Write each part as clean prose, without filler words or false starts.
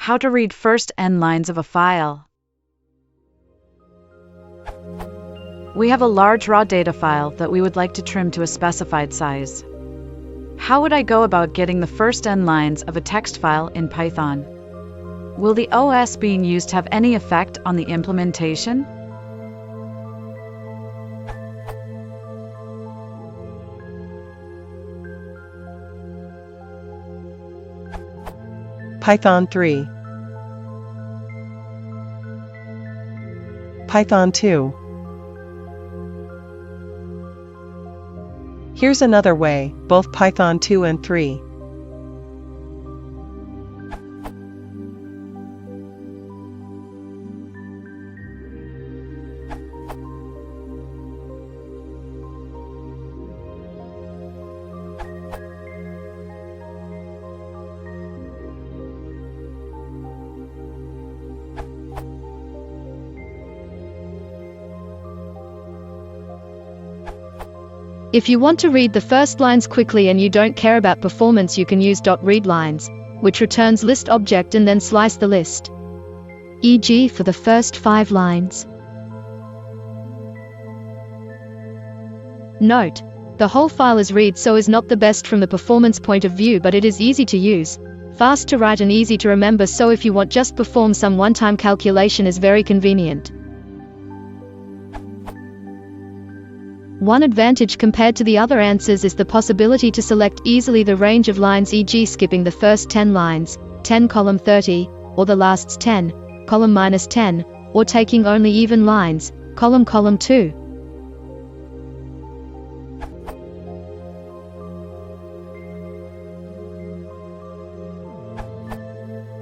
How to read first n lines of a file. We have a large raw data file that we would like to trim to a specified size. How would I go about getting the first n lines of a text file in Python? Will the OS being used have any effect on the implementation? Python 3, Python 2. Here's another way, both Python 2 and 3. If you want to read the first lines quickly and you don't care about performance, you can use .readLines, which returns list object and then slice the list. E.g. for the first 5 lines. Note: the whole file is read, so is not the best from the performance point of view, but it is easy to use, fast to write and easy to remember, so if you want just perform some one-time calculation is very convenient. One advantage compared to the other answers is the possibility to select easily the range of lines, e.g. skipping the first 10 lines, 10 column 30, or the last 10, column minus 10, or taking only even lines, column 2.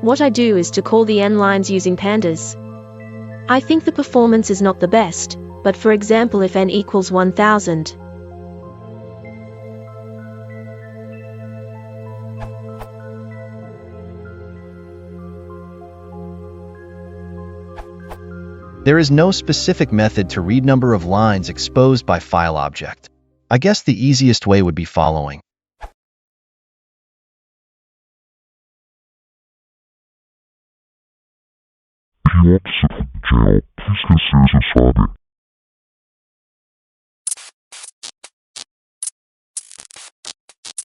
What I do is to call the n lines using pandas. I think the performance is not the best, but for example if n equals 1000, There is no specific method to read number of lines exposed by file object. I guess the easiest way would be following. If you want to sit from jail, please consider subscribing.